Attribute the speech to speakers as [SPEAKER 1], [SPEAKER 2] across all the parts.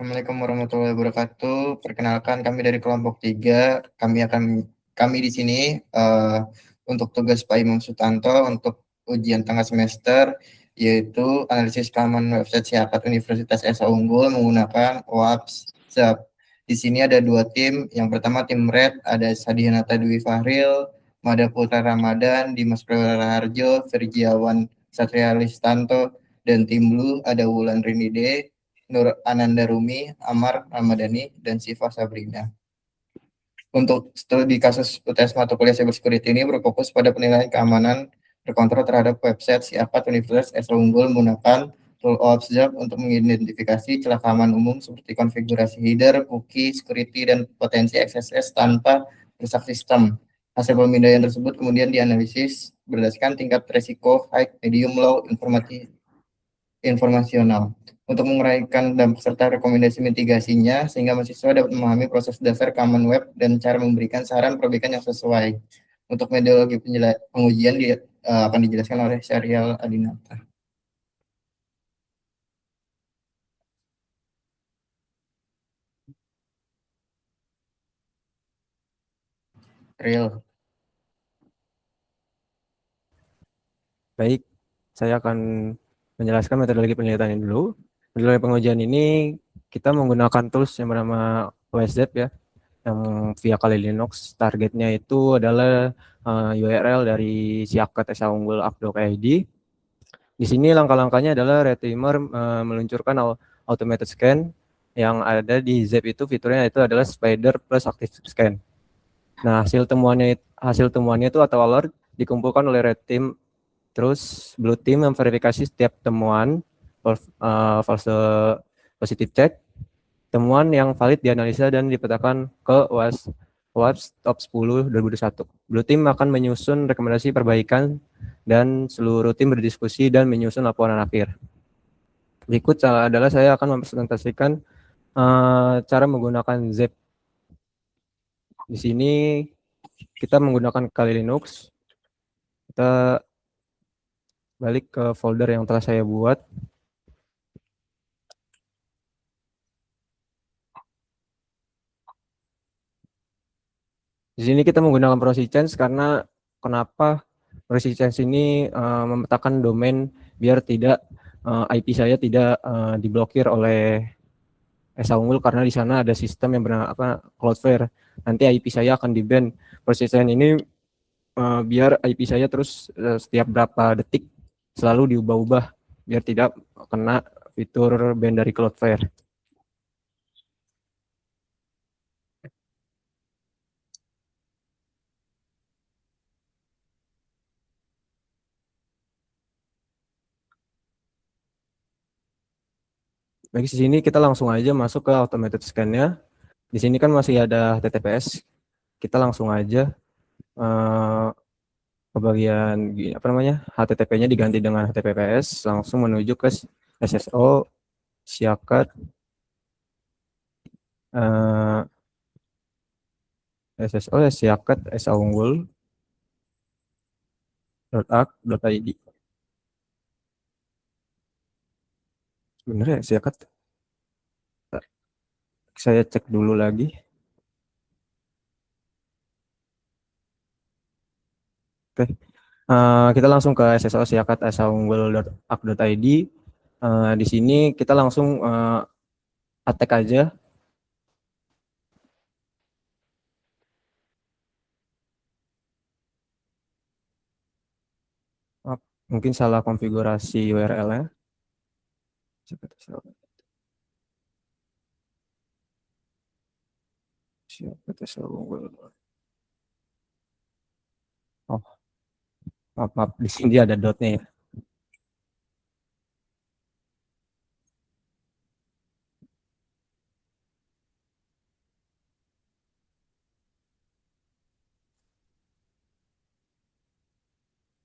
[SPEAKER 1] Assalamualaikum warahmatullahi wabarakatuh. Perkenalkan kami dari kelompok 3. Kami di sini untuk tugas Pak Imam Sutanto untuk ujian tengah semester yaitu analisis keamanan website Siakat Universitas Esa Unggul menggunakan OAPS ZAP. Di sini ada 2 tim. Yang pertama tim Red ada Sadianata Dwi Fahril, Mada Putra Ramadan, Dimas Prawira Harjo, Firjiawan Satria Listanto, dan tim Blue ada Wulan Rinide, Nur Ananda Rumi, Amar Ramadhani, dan Siva Sabrina. Untuk studi kasus UTS mata kuliah Cyber Security ini berfokus pada penilaian keamanan berkontrol terhadap website Siakat Universitas Esa Unggul menggunakan tool OAuth ZAP untuk mengidentifikasi celah keamanan umum seperti konfigurasi header, cookie, security, dan potensi XSS tanpa merusak sistem. Hasil pemindaian tersebut kemudian dianalisis berdasarkan tingkat resiko high, medium, low, informasional untuk menguraikan dampak serta rekomendasi mitigasinya sehingga mahasiswa dapat memahami proses dasar keamanan web dan cara memberikan saran perbaikan yang sesuai. Untuk metodologi pengujian akan dijelaskan oleh Syarial Adinata. Real.
[SPEAKER 2] Baik, saya akan menjelaskan metodologi penelitian dulu. Metodologi pengujian ini kita menggunakan tools yang bernama OSZAP ya, yang via Kali Linux. Targetnya itu adalah URL dari Siakat Esa Unggul app.id. Di sini langkah-langkahnya adalah Retimer meluncurkan automated scan yang ada di Zap itu fiturnya itu adalah spider plus active scan. Nah, hasil temuannya itu atau alert dikumpulkan oleh Red Team. Terus Blue Team memverifikasi setiap temuan false positive check. Temuan yang valid dianalisa dan dipetakan ke OWASP Top 10 2021. Blue Team akan menyusun rekomendasi perbaikan dan seluruh tim berdiskusi dan menyusun laporan akhir. Berikut adalah saya akan mempresentasikan cara menggunakan Zap. Di sini kita menggunakan Kali Linux. Kita balik ke folder yang telah saya buat. Di sini kita menggunakan Proscience karena kenapa Proscience ini memetakan domain biar tidak IP saya tidak diblokir oleh Esa Unggul karena di sana ada sistem yang bernama Cloudflare. Nanti IP saya akan di-ban. Proscience ini biar IP saya terus setiap berapa detik selalu diubah-ubah biar tidak kena fitur ban dari Cloudflare. Baik, di sini kita langsung aja masuk ke automated scan-nya. Di sini kan masih ada HTTPS. Kita langsung aja ke bagian apa namanya HTTP-nya diganti dengan HTTPS, langsung menuju ke SSO Siakat SSO ya Siakat Esa Unggul .ak.id. Sebenarnya Siakat, saya cek dulu lagi. Oke, kita langsung ke SSO Siakat Esa Unggul.ak.id. Di sini kita langsung attack aja. Mungkin salah konfigurasi URL-nya. Siakat Esa Unggul. Oh, maaf, di sini ada dotnya ya.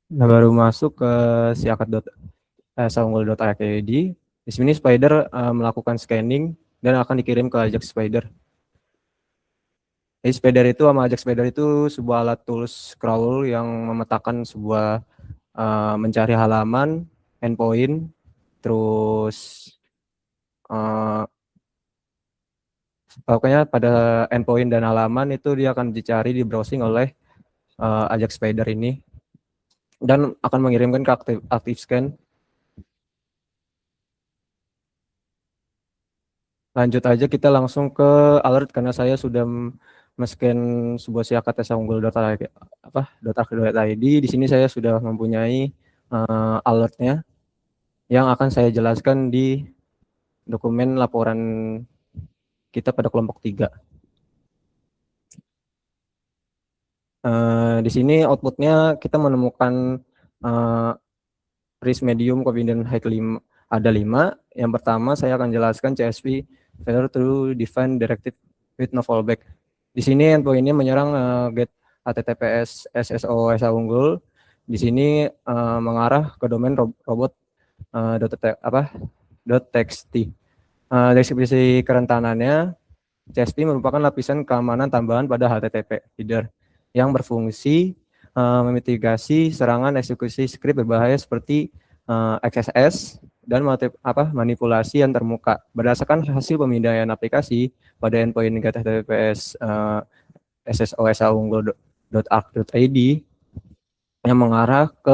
[SPEAKER 2] Nah, baru masuk ke siakat.saunggul.id. Di sini Spider melakukan scanning dan akan dikirim ke Ajax Spider. Jadi Spider itu sama Ajax Spider itu sebuah alat tools crawl yang memetakan sebuah mencari halaman, endpoint, terus Pokoknya pada endpoint dan halaman itu dia akan dicari di browsing oleh Ajax Spider ini dan akan mengirimkan ke active scan. Lanjut aja kita langsung ke alert karena saya sudah men-scan sebuah siakat .arc.id. Di sini saya sudah mempunyai alertnya yang akan saya jelaskan di dokumen laporan kita pada kelompok 3. Di sini outputnya kita menemukan risk medium confident high 5, ada 5. Yang pertama saya akan jelaskan CSP failure to define directive with no fallback. Di sini endpoint-nya menyerang get HTTPS SSO SA unggul. Di sini mengarah ke domain robot .txt. Deskripsi kerentanannya, CSP merupakan lapisan keamanan tambahan pada HTTP header yang berfungsi memitigasi serangan eksekusi skrip berbahaya seperti XSS dan manipulasi antarmuka. Berdasarkan hasil pemindaian aplikasi pada endpoint HTTPS SSOSAunggul.arc.id yang mengarah ke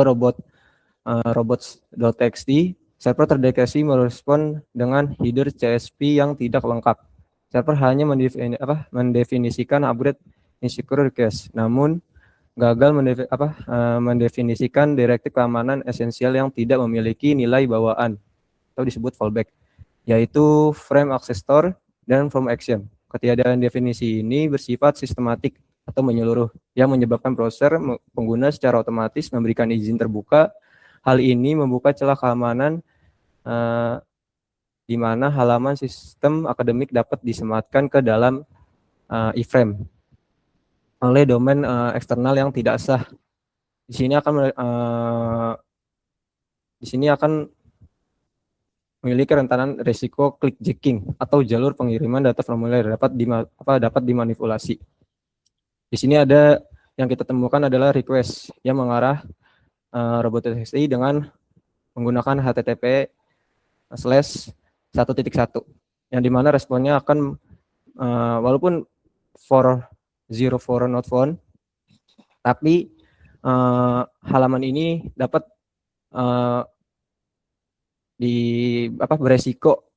[SPEAKER 2] robots.txt, server terdeteksi merespon dengan header CSP yang tidak lengkap. Server hanya mendefinisikan upgrade insecure request, namun gagal mendefinisikan direktif keamanan esensial yang tidak memiliki nilai bawaan atau disebut fallback, yaitu frame access store dan from action. Ketiadaan definisi ini bersifat sistematik atau menyeluruh yang menyebabkan browser pengguna secara otomatis memberikan izin terbuka. Hal ini membuka celah keamanan di mana halaman sistem akademik dapat disematkan ke dalam iframe oleh domain eksternal yang tidak sah. Di sini akan memiliki rentetan risiko clickjacking atau jalur pengiriman data formulir dapat dimanipulasi. Di sini ada yang kita temukan adalah request yang mengarah robot.txt dengan menggunakan HTTP/1.1 yang dimana responnya akan walaupun for not found, tapi halaman ini dapat beresiko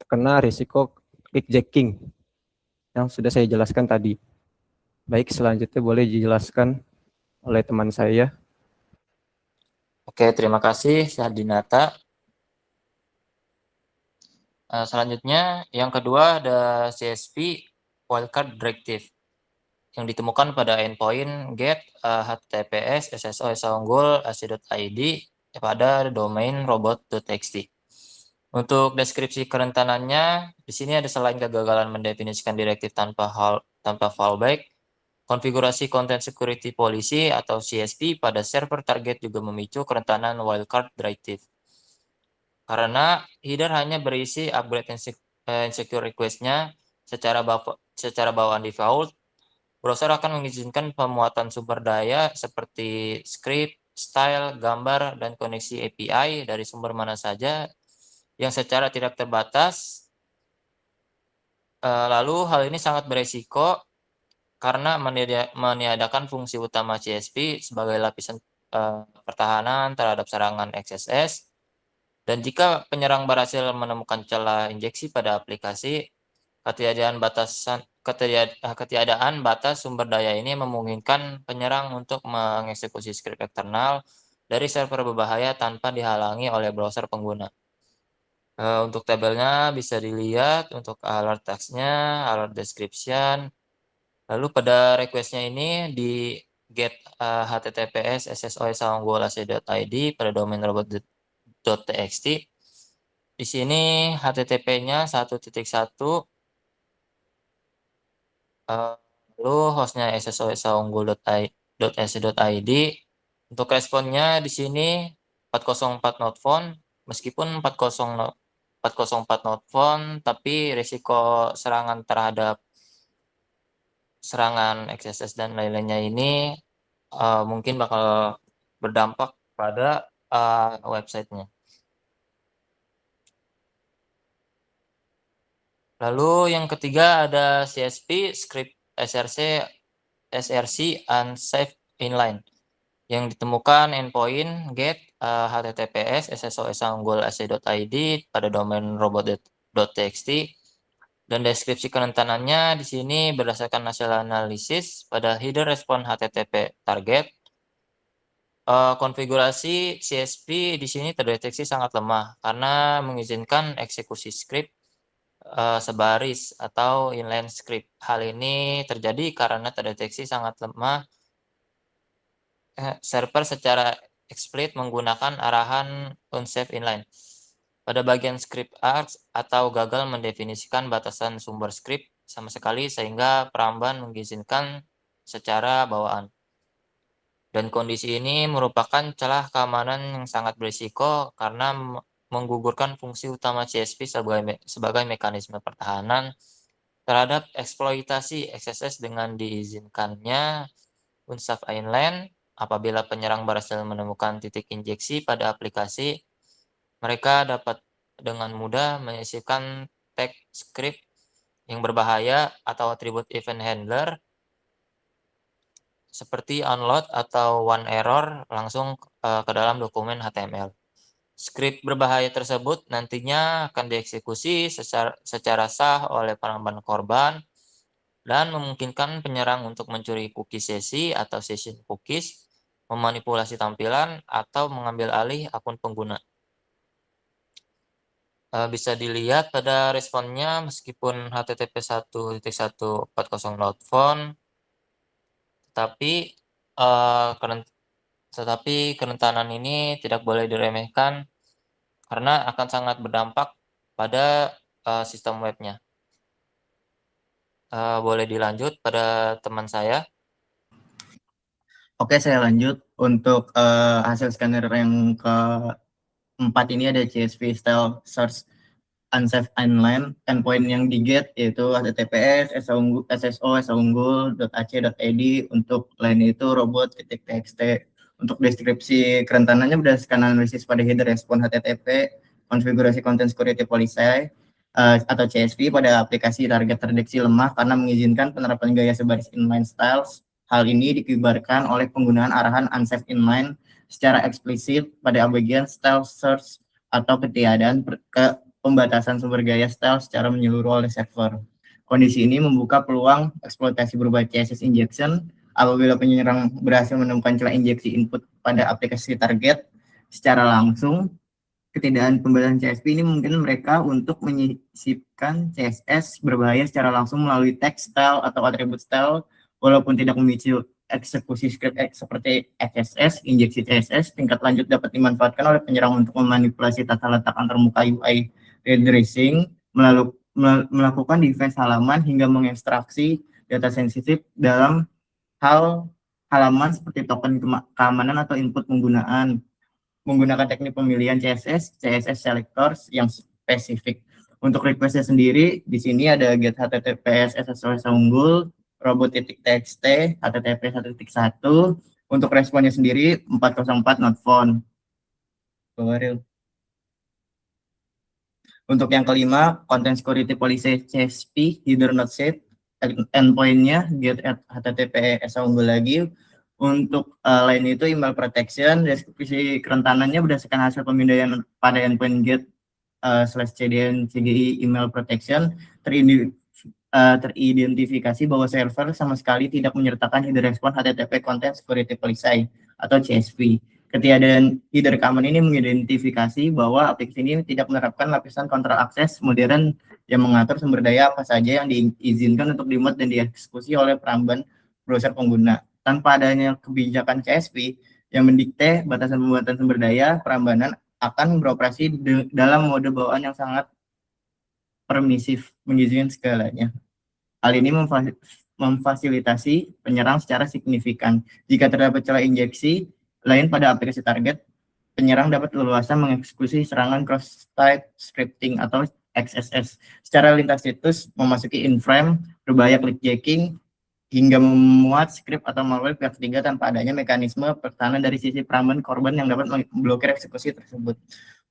[SPEAKER 2] kena risiko clickjacking yang sudah saya jelaskan tadi. Baik, selanjutnya boleh dijelaskan oleh teman saya.
[SPEAKER 3] Oke, terima kasih Sardinata. Selanjutnya yang kedua ada CSP wildcard directive yang ditemukan pada endpoint get https //ac.id pada domain robot.txt. Untuk deskripsi kerentanannya, di sini ada selain kegagalan mendefinisikan direktif tanpa fallback, konfigurasi Content Security Policy atau CSP pada server target juga memicu kerentanan wildcard directive. Karena header hanya berisi upgrade insecure request-nya secara bawaan default, browser akan mengizinkan pemuatan sumber daya seperti script, style, gambar, dan koneksi API dari sumber mana saja yang secara tidak terbatas. Lalu hal ini sangat beresiko karena meniadakan fungsi utama CSP sebagai lapisan pertahanan terhadap serangan XSS. Dan jika penyerang berhasil menemukan celah injeksi pada aplikasi, ketiadaan batas sumber daya ini memungkinkan penyerang untuk mengeksekusi skrip eksternal dari server berbahaya tanpa dihalangi oleh browser pengguna. Untuk tabelnya bisa dilihat untuk alert text-nya, alert description. Lalu pada request-nya ini di get https //ssOSAunggul.ac.id pada domain robot.txt. Di sini HTTP-nya 1.1, lalu hostnya //ssOSAunggul.ac.id. Untuk responnya di sini 404 not found, meskipun 404 not found, tapi risiko serangan terhadap serangan XSS dan lain-lainnya ini mungkin bakal berdampak pada websitenya. Lalu yang ketiga ada CSP, Script SRC Unsafe Inline, yang ditemukan endpoint get HTTPS SSOS unggul ac.id pada domain robot.txt, dan deskripsi kerentanannya di sini berdasarkan hasil analisis pada header respon HTTP target. Konfigurasi CSP di sini terdeteksi sangat lemah karena mengizinkan eksekusi script sebaris atau inline script. Hal ini terjadi karena terdeteksi sangat lemah server secara explicit menggunakan arahan unsafe inline pada bagian script args atau gagal mendefinisikan batasan sumber script sama sekali sehingga peramban mengizinkan secara bawaan. Dan kondisi ini merupakan celah keamanan yang sangat berisiko karena menggugurkan fungsi utama CSP sebagai mekanisme pertahanan terhadap eksploitasi XSS dengan diizinkannya unsafe inline. Apabila penyerang berhasil menemukan titik injeksi pada aplikasi, mereka dapat dengan mudah menyisipkan tag script yang berbahaya atau atribut event handler seperti unload atau one error langsung ke dalam dokumen HTML. Script berbahaya tersebut nantinya akan dieksekusi secara sah oleh peramban korban dan memungkinkan penyerang untuk mencuri cookie sesi atau session cookies, memanipulasi tampilan, atau mengambil alih akun pengguna. Bisa dilihat pada responnya meskipun HTTP 1.1.40 tetapi kerentanan ini tidak boleh diremehkan karena akan sangat berdampak pada sistem webnya. Boleh dilanjut pada teman saya.
[SPEAKER 1] Oke, saya lanjut untuk hasil scanner yang keempat ini ada CSP style search unsafe inline. Endpoint yang di-get yaitu HTTPS //SSO//unggul.ac.id. Untuk line itu robot.txt. Untuk deskripsi kerentanannya berdasarkan analisis pada header respon HTTP, konfigurasi content security policy atau CSP pada aplikasi target terdeteksi lemah karena mengizinkan penerapan gaya sebaris inline styles. Hal ini dikibarkan oleh penggunaan arahan unsafe inline secara eksplisit pada bagian style search atau ketiadaan pembatasan sumber gaya style secara menyeluruh oleh server. Kondisi ini membuka peluang eksploitasi berupa CSS injection apabila penyerang berhasil menemukan celah injeksi input pada aplikasi target secara langsung. Ketiadaan pembatasan CSP ini mungkin mereka untuk menyisipkan CSS berbahaya secara langsung melalui text style atau atribut style walaupun tidak memicu eksekusi script seperti XSS, injeksi CSS tingkat lanjut dapat dimanfaatkan oleh penyerang untuk memanipulasi tata letak antarmuka UI redressing, melakukan defense halaman hingga mengekstraksi data sensitif dalam hal halaman seperti token keamanan atau input menggunakan teknik pemilihan CSS selectors yang spesifik. Untuk requestnya sendiri, di sini ada get HTTPS SSOS unggul, robot.txt, HTTP 1.1. Untuk responnya sendiri 404 not found. Untuk yang kelima, content security policy CSP header not safe. Endpoint-nya get at HTTPS unggul lagi. Untuk lain itu email protection, deskripsi kerentanannya berdasarkan hasil pemindaian pada endpoint get /cdn cgi email protection teridentifikasi bahwa server sama sekali tidak menyertakan header respon HTTP content security policy atau CSP. Ketiadaan header keamanan ini mengidentifikasi bahwa aplikasi ini tidak menerapkan lapisan kontrol akses modern yang mengatur sumber daya apa saja yang diizinkan untuk dimuat dan dieksekusi oleh peramban browser pengguna. Tanpa adanya kebijakan CSP yang mendikte batasan pembuatan sumber daya, perambanan akan beroperasi dalam mode bawaan yang sangat permisif, mengizinkan segalanya. Hal ini memfasilitasi penyerang secara signifikan. Jika terdapat celah injeksi lain pada aplikasi target, penyerang dapat leluasa mengeksekusi serangan cross-site scripting atau XSS secara lintas situs, memasuki in-frame, berbahaya clickjacking, hingga memuat script atau malware pihak ketiga tanpa adanya mekanisme pertahanan dari sisi peramban korban yang dapat memblokir eksekusi tersebut.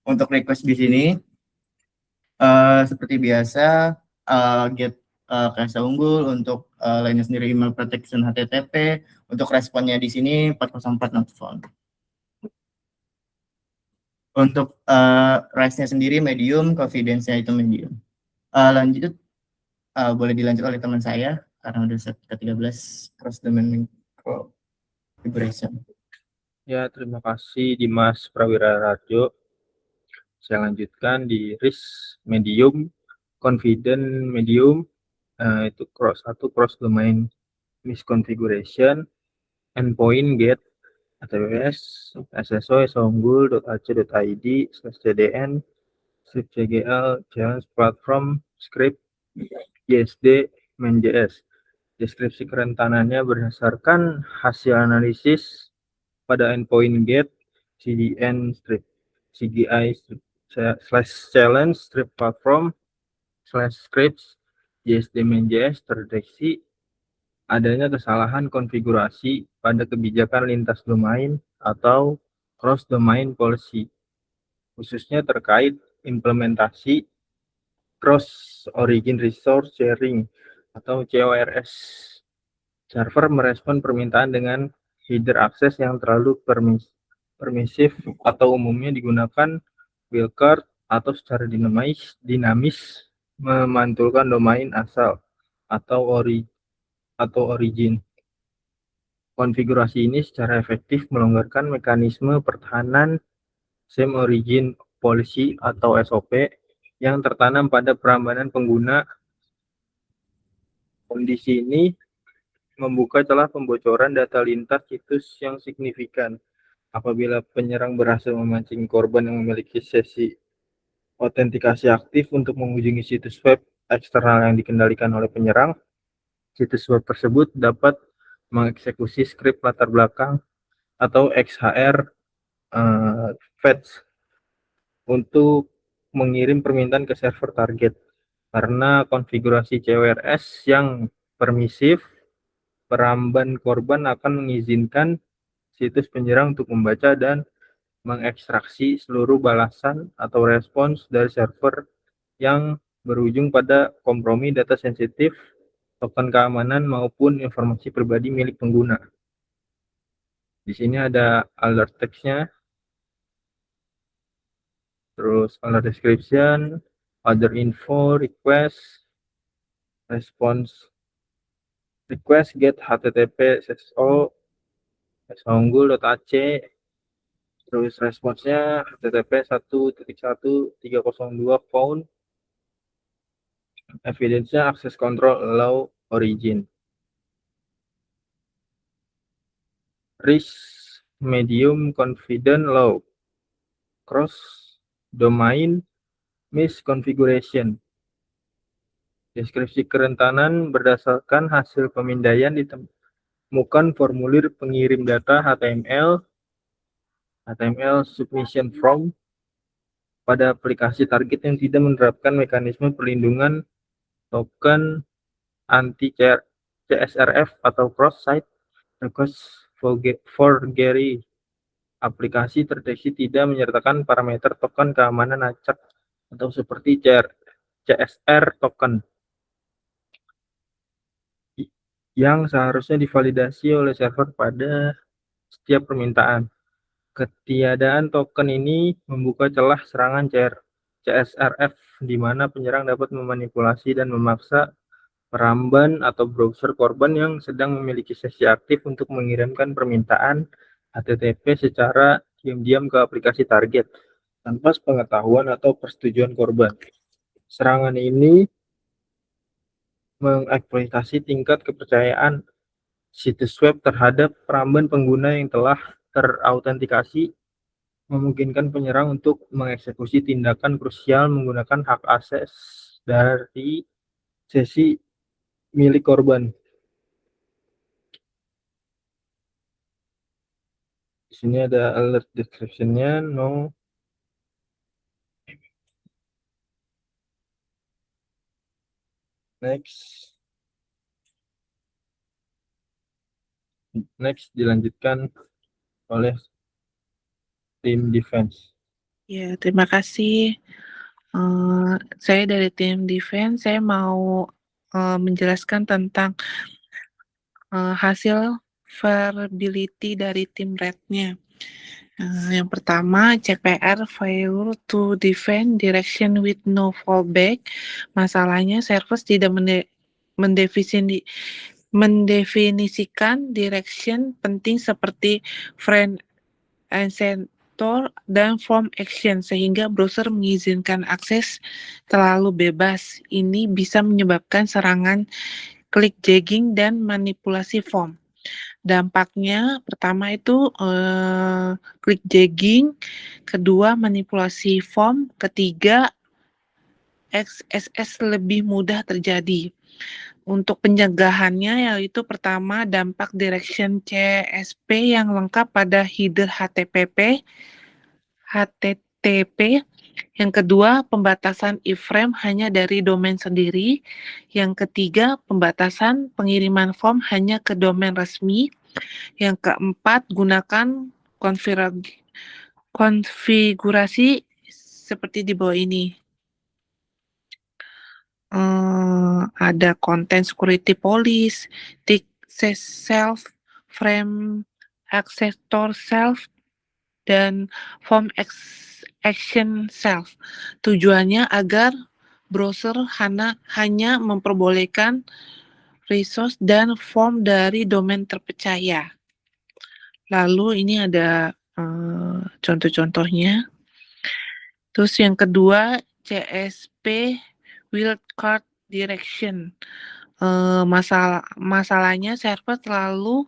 [SPEAKER 1] Untuk request di sini, seperti biasa,
[SPEAKER 4] get KSA unggul, untuk lainnya sendiri email protection HTTP, untuk responnya di sini 404 not found. Untuk REST-nya sendiri medium, confidence-nya itu medium. Lanjut, boleh dilanjut oleh teman saya karena udah set ke-13 cross domain configuration.
[SPEAKER 5] Ya, terima kasih Dimas Prawira Rajo. Saya lanjutkan di risk medium, confident medium, itu cross domain misconfiguration, endpoint get HTTPS //songgul.ac.id/cdn /cgl challenge platform script JSD main.js. Deskripsi kerentanannya berdasarkan hasil analisis pada endpoint get cdn strip cgi /challenge strip platform /scripts JSD main.js terdeteksi adanya kesalahan konfigurasi pada kebijakan lintas domain atau cross domain policy, khususnya terkait implementasi cross origin resource sharing atau CORS. Server merespon permintaan dengan header akses yang terlalu permisif atau umumnya digunakan wildcard atau secara dinamis memantulkan domain asal atau origin. Konfigurasi ini secara efektif melonggarkan mekanisme pertahanan same origin policy atau SOP yang tertanam pada perambanan pengguna. Kondisi ini membuka celah pembocoran data lintas situs yang signifikan. Apabila penyerang berhasil memancing korban yang memiliki sesi autentikasi aktif untuk mengunjungi situs web eksternal yang dikendalikan oleh penyerang, situs web tersebut dapat mengeksekusi skrip latar belakang atau XHR fetch untuk mengirim permintaan ke server target. Karena konfigurasi CORS yang permisif, peramban korban akan mengizinkan situs penyerang untuk membaca dan mengekstraksi seluruh balasan atau respons dari server yang berujung pada kompromi data sensitif, token keamanan, maupun informasi pribadi milik pengguna. Di sini ada alert text-nya, terus alert description, other info, request, response, request get http //so songgul.ac, terus responsnya http 1.1.302 found, evidence-nya access control allow origin. Risk medium confident low, cross domain misconfiguration. Deskripsi kerentanan berdasarkan hasil pemindaian ditemukan formulir pengirim data HTML submission form pada aplikasi target yang tidak menerapkan mekanisme perlindungan token anti CSRF atau cross site request forgery. Aplikasi terdeteksi tidak menyertakan parameter token keamanan acak atau seperti CSR token yang seharusnya divalidasi oleh server pada setiap permintaan. Ketiadaan token ini membuka celah serangan CSRF di mana penyerang dapat memanipulasi dan memaksa peramban atau browser korban yang sedang memiliki sesi aktif untuk mengirimkan permintaan HTTP secara diam-diam ke aplikasi target tanpa sepengetahuan atau persetujuan korban. Serangan ini mengeksploitasi tingkat kepercayaan situs web terhadap peramban pengguna yang telah terautentikasi, memungkinkan penyerang untuk mengeksekusi tindakan krusial menggunakan hak akses dari sesi milik korban. Di sini ada alert description-nya, no. Next dilanjutkan oleh tim defense.
[SPEAKER 6] Ya, terima kasih Saya dari tim defense, saya mau menjelaskan tentang hasil vulnerability dari tim red-nya. Yang pertama, CPR fail to defend direction with no fallback. Masalahnya service tidak mendefinisikan direction penting seperti friend and center dan form action sehingga browser mengizinkan akses terlalu bebas. Ini bisa menyebabkan serangan klik jagging dan manipulasi form. Dampaknya pertama itu klik jagging, kedua manipulasi form, ketiga XSS lebih mudah terjadi. Untuk pencegahannya yaitu pertama dampak direction CSP yang lengkap pada header HTTP. Yang kedua, pembatasan iframe hanya dari domain sendiri. Yang ketiga, pembatasan pengiriman form hanya ke domain resmi. Yang keempat, gunakan konfigurasi seperti di bawah ini. Ada content security police, tick self, frame accessor self, dan form action self. Tujuannya agar browser hanya memperbolehkan resource dan form dari domain terpercaya. Lalu ini ada contoh-contohnya. Terus yang kedua, CSP wildcard direction. Masalahnya server terlalu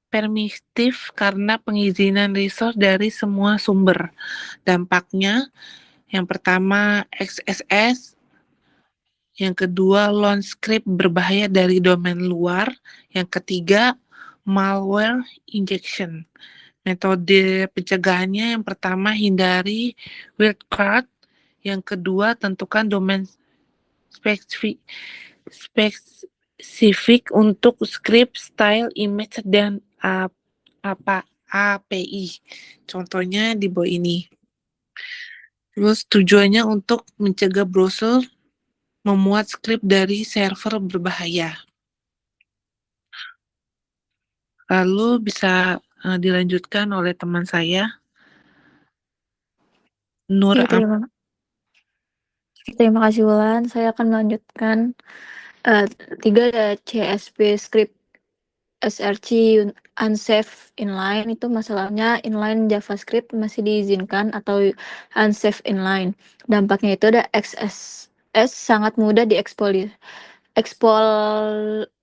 [SPEAKER 6] permisif karena pengizinan resource dari semua sumber. Dampaknya, yang pertama XSS, yang kedua launch script berbahaya dari domain luar, yang ketiga malware injection. Metode pencegahannya yang pertama hindari wildcard, yang kedua tentukan domain spesifik untuk script, style, image, dan API. Contohnya di bawah ini. Terus tujuannya untuk mencegah browser memuat script dari server berbahaya. Lalu bisa dilanjutkan oleh teman saya, Nur.
[SPEAKER 7] Ya, terima kasih Wulan. Saya akan melanjutkan 3 ada CSP script SRC unsafe inline. Itu masalahnya inline JavaScript masih diizinkan atau unsafe inline. Dampaknya itu ada XSS sangat mudah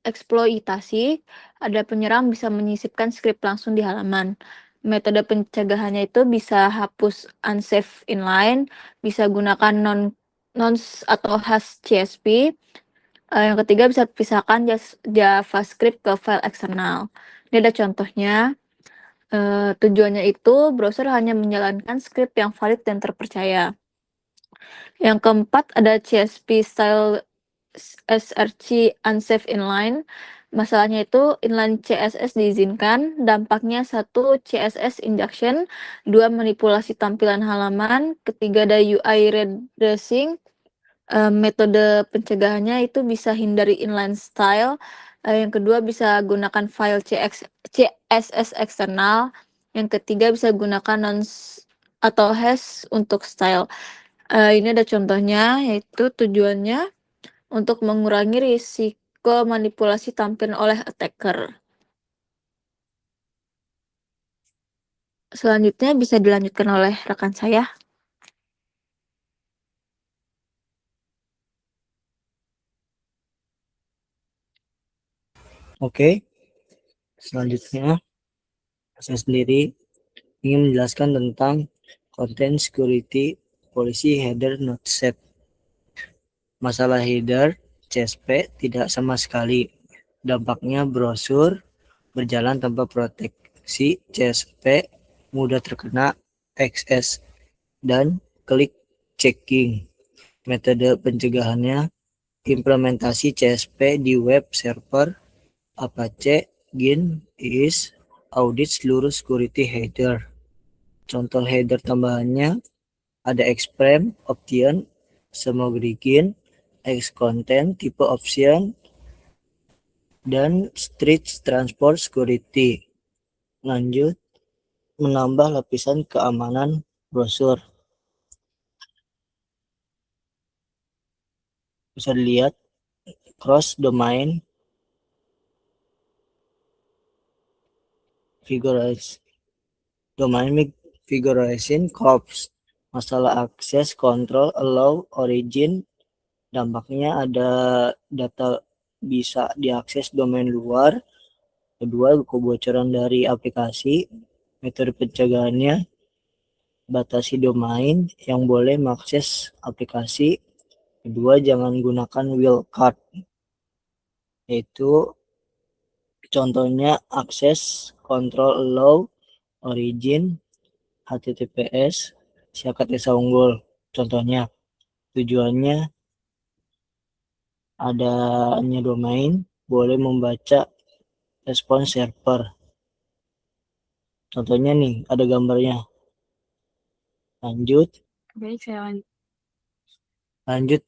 [SPEAKER 7] eksploitasi. Ada penyerang bisa menyisipkan script langsung di halaman. Metode pencegahannya itu bisa hapus unsafe inline, bisa gunakan nonce atau hash CSP. Yang ketiga bisa pisahkan JavaScript ke file eksternal. Ini ada contohnya. Tujuannya itu browser hanya menjalankan script yang valid dan terpercaya. Yang keempat ada CSP style SRC unsafe inline. Masalahnya itu inline CSS diizinkan, dampaknya 1 CSS injection, 2 manipulasi tampilan halaman, ketiga ada UI redressing. Metode pencegahannya itu bisa hindari inline style, yang kedua bisa gunakan file CSS eksternal, yang ketiga bisa gunakan nonce atau hash untuk style. Ini ada contohnya, yaitu tujuannya untuk mengurangi risiko manipulasi tampilan oleh attacker. Selanjutnya bisa dilanjutkan oleh rekan saya.
[SPEAKER 8] Oke, selanjutnya saya sendiri ingin menjelaskan tentang content security policy header not set. Masalah header CSP tidak sama sekali. Dampaknya browser berjalan tanpa proteksi CSP, mudah terkena XS dan klik checking. Metode pencegahannya implementasi CSP di web server Apache Gin is audit seluruh security header. Contoh header tambahannya Ada Xprem, Option, Semogrigin, Xcontent, Type Option, dan Street Transport Security. Lanjut, menambah lapisan keamanan browser. Bisa dilihat cross domain configuration corps. Masalah akses control allow origin, dampaknya ada data bisa diakses domain luar. Kedua, kebocoran dari aplikasi. Metode pencegahannya, batasi domain yang boleh mengakses aplikasi. Kedua, jangan gunakan wildcard, yaitu contohnya akses control allow origin HTTPS siakat desa unggul. Contohnya, tujuannya adanya domain boleh membaca respons server. Contohnya nih, ada gambarnya. Lanjut.
[SPEAKER 9] Baik, saya
[SPEAKER 8] Lanjut.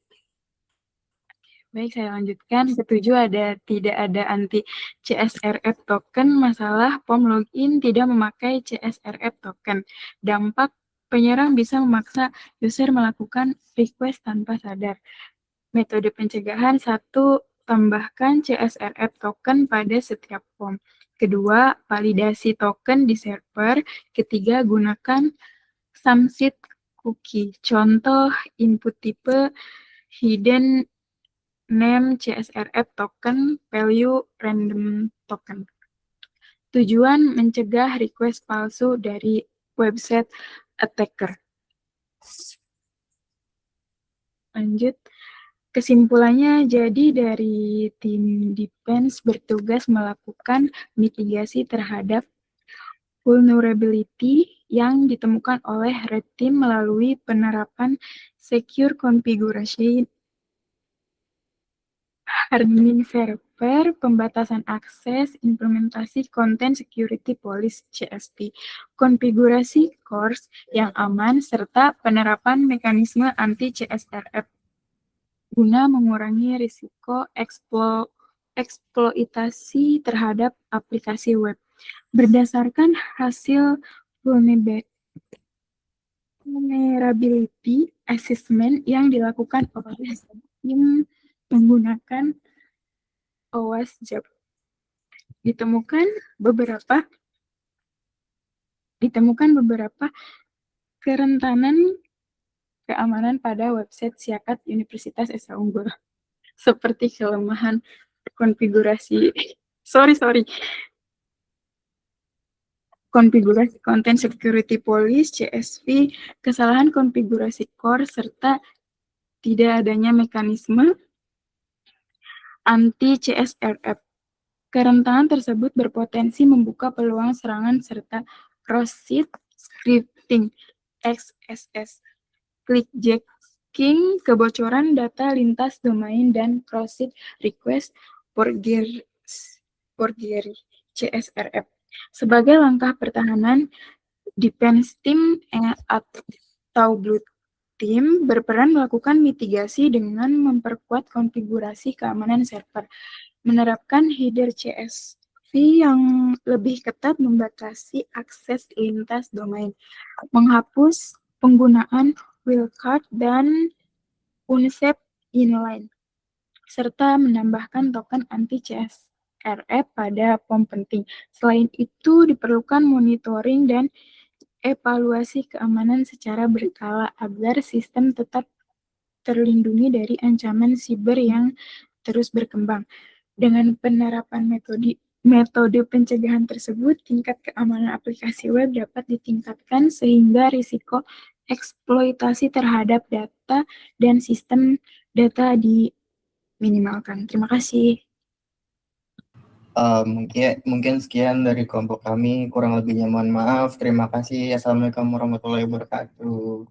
[SPEAKER 9] lanjutkan. Setuju tidak ada anti CSRF token. Masalah POM login tidak memakai CSRF token. Dampak penyerang bisa memaksa user melakukan request tanpa sadar. Metode pencegahan 1. Tambahkan CSRF token pada setiap POM. Kedua, validasi token di server. Ketiga, gunakan Samsid cookie. Contoh input tipe hidden name CSRF token, value random token. Tujuan mencegah request palsu dari website attacker. Lanjut. Kesimpulannya, jadi dari tim defense bertugas melakukan mitigasi terhadap vulnerability yang ditemukan oleh red team melalui penerapan secure configuration, hardening server, pembatasan akses, implementasi content security policy CSP, konfigurasi course yang aman, serta penerapan mekanisme anti CSRF guna mengurangi risiko eksploitasi terhadap aplikasi web. Berdasarkan hasil vulnerability assessment yang dilakukan oleh tim menggunakan OWASP, ditemukan beberapa kerentanan keamanan pada website siakat Universitas Esa Unggul, seperti kelemahan konfigurasi konfigurasi Content Security Policy CSP, kesalahan konfigurasi core, serta tidak adanya mekanisme anti CSRF. Kerentanan tersebut berpotensi membuka peluang serangan serta cross-site scripting XSS, clickjacking, kebocoran data lintas domain, dan cross-site request forgery CSRF. Sebagai langkah pertahanan, defense team atau blue team berperan melakukan mitigasi dengan memperkuat konfigurasi keamanan server, menerapkan header CSV yang lebih ketat, membatasi akses lintas domain, menghapus penggunaan wildcard dan unsafe inline, serta menambahkan token anti CSRF pada POM penting. Selain itu, diperlukan monitoring dan evaluasi keamanan secara berkala agar sistem tetap terlindungi dari ancaman siber yang terus berkembang. Dengan penerapan metode pencegahan tersebut, tingkat keamanan aplikasi web dapat ditingkatkan sehingga risiko eksploitasi terhadap data dan sistem data diminimalkan. Terima kasih.
[SPEAKER 1] Mungkin sekian dari kelompok kami, kurang lebihnya mohon maaf. Terima kasih. Assalamualaikum warahmatullahi wabarakatuh.